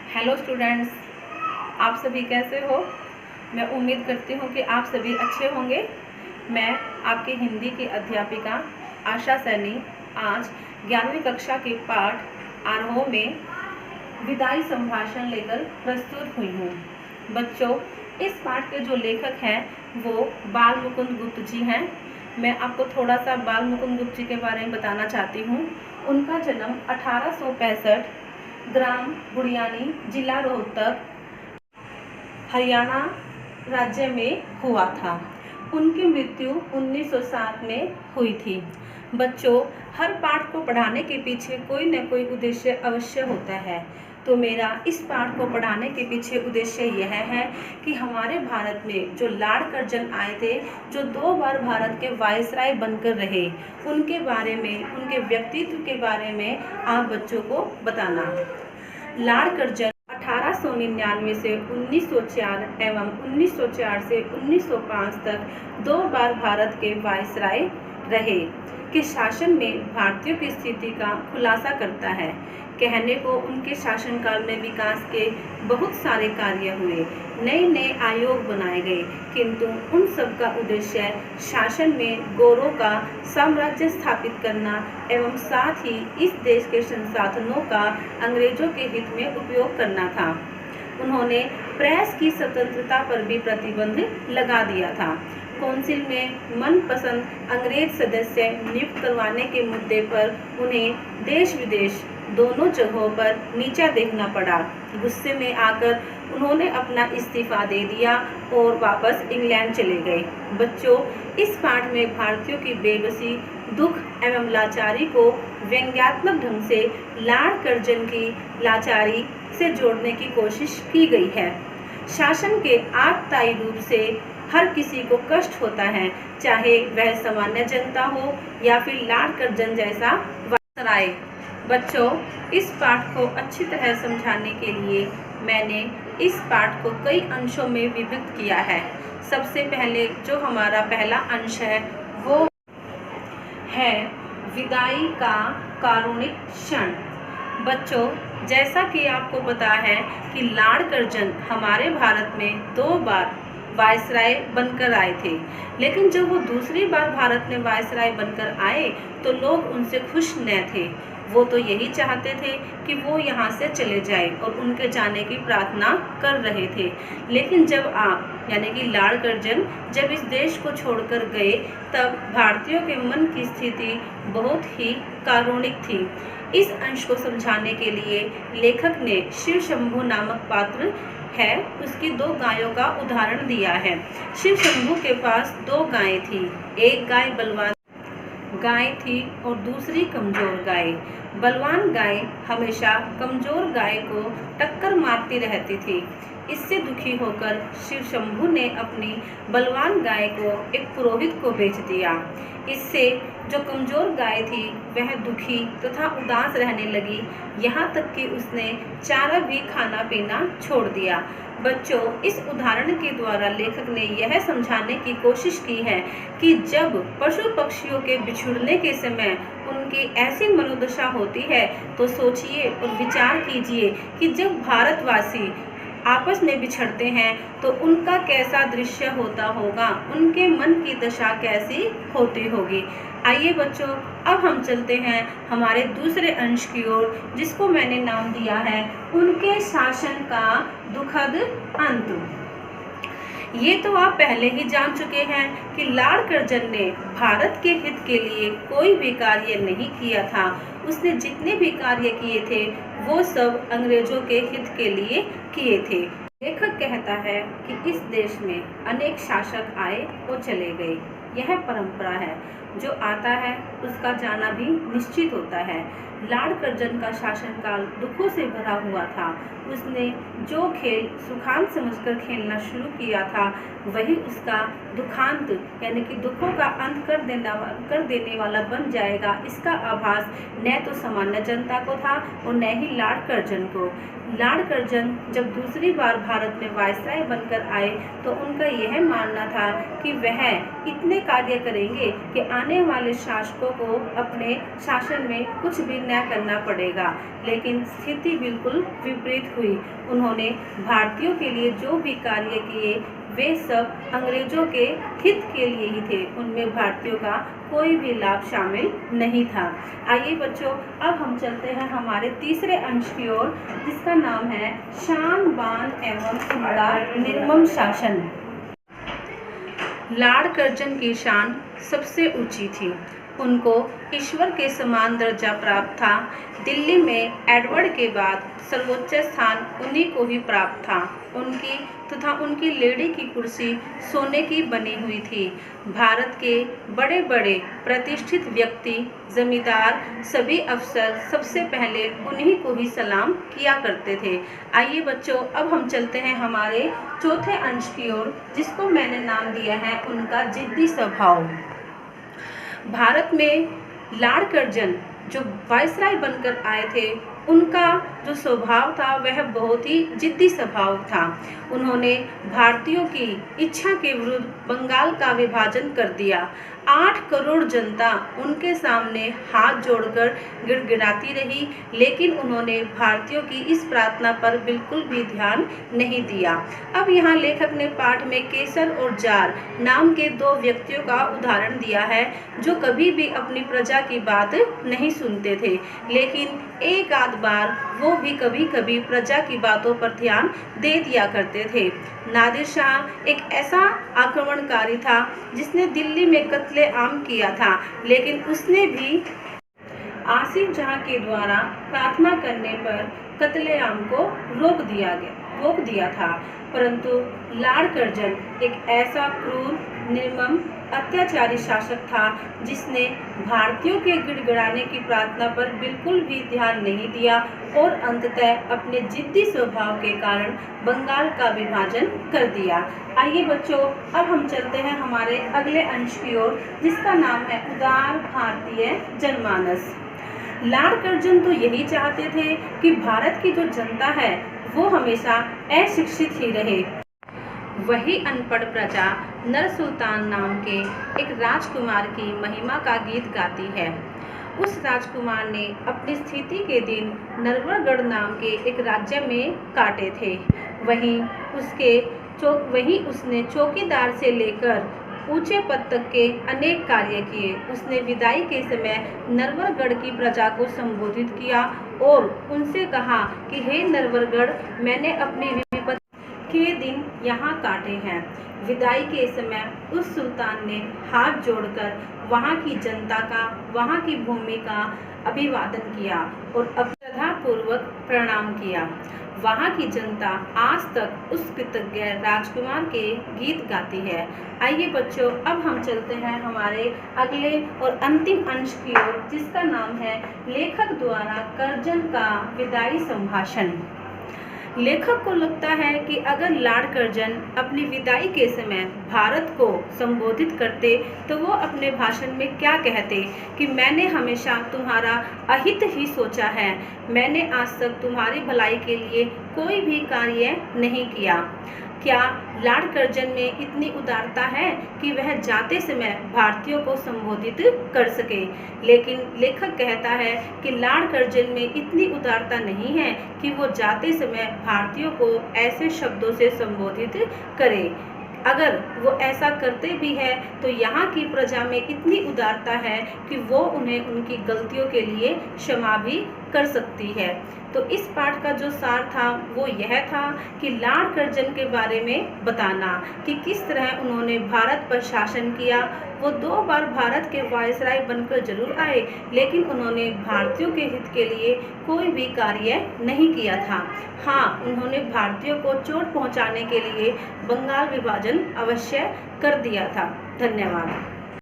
Hello students, आप सभी कैसे हो। मैं उम्मीद करती हूँ कि आप सभी अच्छे होंगे। मैं आपकी हिंदी की अध्यापिका आशा सैनी आज 11वीं कक्षा के पाठ आरोह में विदाई संभाषण लेकर प्रस्तुत हुई हूँ। बच्चों, इस पाठ के जो लेखक हैं वो बाल मुकुंद गुप्त जी हैं। मैं आपको थोड़ा सा बाल मुकुंद गुप्त जी के बारे में बताना चाहती हूँ। उनका जन्म 1865 ग्राम बुढ़ियानी, जिला रोहतक, हरियाणा राज्य में हुआ था। उनकी मृत्यु 1907 में हुई थी। बच्चों, हर पाठ को पढ़ाने के पीछे कोई न कोई उद्देश्य अवश्य होता है। तो मेरा इस पाठ को पढ़ाने के पीछे उद्देश्य यह है कि हमारे भारत में जो लॉर्ड कर्जन आए थे, जो 2 बार भारत के वायसराय बनकर रहे, उनके बारे में, उनके व्यक्तित्व के बारे में आप बच्चों को बताना। लॉर्ड कर्जन 1899 से 1904 एवं 1904 से 1905 तक 2 बार भारत के वायसराय रहे के शासन में भारतीयों की स्थिति का खुलासा करता है। कहने को उनके शासनकाल में विकास के बहुत सारे कार्य हुए, नए नए आयोग बनाए गए, किंतु उन सब का उद्देश्य शासन में गौरों का साम्राज्य स्थापित करना एवं साथ ही इस देश के संसाधनों का अंग्रेजों के हित में उपयोग करना था। उन्होंने प्रेस की स्वतंत्रता पर भी प्रतिबंध लगा दिया था। काउंसिल में मनपसंद अंग्रेज सदस्य नियुक्त करवाने के मुद्दे पर उन्हें देश विदेश दोनों जगहों पर नीचा देखना पड़ा। गुस्से में आकर उन्होंने अपना इस्तीफा दे दिया और वापस इंग्लैंड चले गए। बच्चों, इस पाठ में भारतीयों की बेबसी, दुख एवं लाचारी को व्यंग्यात्मक ढंग से लॉर्ड कर्जन की लाचारी से जोड़ने की कोशिश की गई है। शासन के आतताई रूप से हर किसी को कष्ट होता है, चाहे वह सामान्य जनता हो या फिर लॉर्ड कर्जन जैसा वायसराय। बच्चों, इस पाठ को अच्छी तरह समझाने के लिए मैंने इस पाठ को कई अंशों में विभक्त किया है। सबसे पहले जो हमारा पहला अंश है वो है विदाई का कारुणिक क्षण। बच्चों, जैसा कि आपको पता है कि लॉर्ड कर्जन हमारे भारत में 2 बार वायसराय बनकर आए थे, लेकिन जब वो दूसरी बार भारत में वायसराय बनकर आए तो लोग उनसे खुश न थे। वो तो यही चाहते थे कि वो यहाँ से चले जाए और उनके जाने की प्रार्थना कर रहे थे। लेकिन जब आप यानी कि लॉर्ड कर्जन जब इस देश को छोड़कर गए, तब भारतीयों के मन की स्थिति बहुत ही कारुणिक थी। इस अंश को समझाने के लिए लेखक ने शिव शंभू नामक पात्र है, उसकी 2 गायों का उदाहरण दिया है। शिव शंभू के पास 2 गायें थी। एक गाय बलवान गाय थी और दूसरी कमजोर गाय। बलवान गाय हमेशा कमजोर गाय को टक्कर मारती रहती थी। इससे दुखी होकर शिव शंभू ने अपनी बलवान गाय को एक पुरोहित को बेच दिया। इससे जो कमजोर गाय थी वह दुखी तथा उदास रहने लगी, यहाँ तक कि उसने चारा भी खाना पीना छोड़ दिया। बच्चों, इस उदाहरण के द्वारा लेखक ने यह समझाने की कोशिश की है कि जब पशु पक्षियों के बिछुड़ने के समय उनकी ऐसी मनोदशा होती है तो सोचिए और विचार कीजिए कि जब भारतवासी आपस में बिछड़ते हैं तो उनका कैसा दृश्य होता होगा, उनके मन की दशा कैसी होती होगी। आइए बच्चों, अब हम चलते हैं हमारे दूसरे अंश की ओर, जिसको मैंने नाम दिया है उनके शासन का दुखद अंत। ये तो आप पहले ही जान चुके हैं कि लॉर्ड कर्जन ने भारत के हित के लिए कोई भी कार्य नहीं किया था। उसने जितने भी कार्य किए थे वो सब अंग्रेजों के हित के लिए किए थे। लेखक कहता है कि इस देश में अनेक शासक आए और चले गए, यह परंपरा है। जो आता है उसका जाना भी निश्चित होता है। लॉर्ड कर्जन का शासनकाल दुखों से भरा हुआ था। उसने जो खेल सुखांत समझकर खेलना शुरू किया था वही उसका दुखांत यानी कि दुखों का अंत कर देने वाला बन जाएगा। इसका आभास न तो सामान्य जनता को था और न ही लॉर्ड कर्जन को। लॉर्ड कर्जन जब दूसरी बार भारत में वायसराय बनकर आए तो उनका यह मानना था कि वह इतने कार्य करेंगे कि आने आने वाले शासकों को अपने शासन में कुछ भी न करना पड़ेगा। लेकिन स्थिति बिल्कुल विपरीत हुई। उन्होंने भारतीयों के लिए जो भी कार्य किए वे सब अंग्रेजों के हित के लिए ही थे। उनमें भारतीयों का कोई भी लाभ शामिल नहीं था। आइए बच्चों, अब हम चलते हैं हमारे तीसरे अंश की ओर, जिसका नाम है शान बान एवं उनका निर्मम शासन। लॉर्ड कर्जन की शान सबसे ऊंची थी। उनको ईश्वर के समान दर्जा प्राप्त था। दिल्ली में एडवर्ड के बाद सर्वोच्च स्थान उन्हीं को ही प्राप्त था। उनकी तथा उनकी लेडी की कुर्सी सोने की बनी हुई थी। भारत के बड़े बड़े प्रतिष्ठित व्यक्ति, जमींदार, सभी अफसर सबसे पहले उन्हीं को ही सलाम किया करते थे। आइए बच्चों, अब हम चलते हैं हमारे चौथे अंश की ओर, जिसको मैंने नाम दिया है उनका जिद्दी स्वभाव। भारत में लॉर्ड कर्जन जो वायसराय बनकर आए थे, उनका जो स्वभाव था वह बहुत ही जिद्दी स्वभाव था। उन्होंने भारतीयों की इच्छा के विरुद्ध बंगाल का विभाजन कर दिया। 8 करोड़ जनता उनके सामने हाथ जोड़कर गिड़गिड़ाती रही, लेकिन उन्होंने भारतीयों की इस प्रार्थना पर बिल्कुल भी ध्यान नहीं दिया। अब यहाँ लेखक ने पाठ में केसर और जार नाम के 2 व्यक्तियों का उदाहरण दिया है, जो कभी भी अपनी प्रजा की बात नहीं सुनते थे, लेकिन एक आध बार वो भी कभी कभी प्रजा की बातों पर ध्यान दे दिया करते थे। नादिर शाह एक ऐसा आक्रमणकारी था जिसने दिल्ली में कत्ले आम किया था, लेकिन उसने भी आसिफ जहां के द्वारा प्रार्थना करने पर कत्ले आम को रोक दिया था। परंतु लॉर्ड कर्जन एक ऐसा क्रूर, निर्मम, अत्याचारी शासक था जिसने भारतीयों के गिड़गिड़ाने की प्रार्थना पर बिल्कुल भी ध्यान नहीं दिया और अंततः अपने जिद्दी स्वभाव के कारण बंगाल का विभाजन कर दिया। आइए बच्चों, अब हम चलते हैं हमारे अगले अंश की ओर, जिसका नाम है उदार भारतीय जनमानस। लॉर्ड कर्जन तो यही चाहते थे कि भारत की जो जनता है वो हमेशा अशिक्षित ही रहे। वही अनपढ़ प्रजा नर सुल्तान नाम के एक राजकुमार की महिमा का गीत गाती है। उस राजकुमार ने अपनी स्थिति के दिन नरवरगढ़ नाम के एक राज्य में काटे थे। वहीं उसने चौकीदार से लेकर ऊंचे पद तक के अनेक कार्य किए। उसने विदाई के समय नरवरगढ़ की प्रजा को संबोधित किया और उनसे कहा कि हे नरवरगढ़, मैंने अपनी विपत्ति के दिन यहाँ काटे हैं। विदाई के समय उस सुल्तान ने हाथ जोड़कर वहाँ की जनता का, वहाँ की भूमि का अभिवादन किया और श्रद्धापूर्वक प्रणाम किया। वहाँ की जनता आज तक उस कृतज्ञ राजकुमार के गीत गाती है। आइए बच्चों, अब हम चलते हैं हमारे अगले और अंतिम अंश की ओर, जिसका नाम है लेखक द्वारा कर्जन का विदाई संभाषण। लेखक को लगता है कि अगर लॉर्ड कर्जन अपनी विदाई के समय भारत को संबोधित करते तो वो अपने भाषण में क्या कहते कि मैंने हमेशा तुम्हारा अहित ही सोचा है, मैंने आज तक तुम्हारी भलाई के लिए कोई भी कार्य नहीं किया। क्या लॉर्ड कर्जन में इतनी उदारता है कि वह जाते समय भारतीयों को संबोधित कर सके? लेकिन लेखक कहता है कि लॉर्ड कर्जन में इतनी उदारता नहीं है कि वो जाते समय भारतीयों को ऐसे शब्दों से संबोधित करे। अगर वो ऐसा करते भी है तो यहाँ की प्रजा में इतनी उदारता है कि वो उन्हें उनकी गलतियों के लिए क्षमा भी कर सकती है। तो इस पाठ का जो सार था वो यह था कि लॉर्ड कर्जन के बारे में बताना कि किस तरह उन्होंने भारत पर शासन किया। वो 2 बार भारत के वायसराय बनकर जरूर आए, लेकिन उन्होंने भारतीयों के हित के लिए कोई भी कार्य नहीं किया था। हाँ, उन्होंने भारतीयों को चोट पहुंचाने के लिए बंगाल विभाजन अवश्य कर दिया था। धन्यवाद।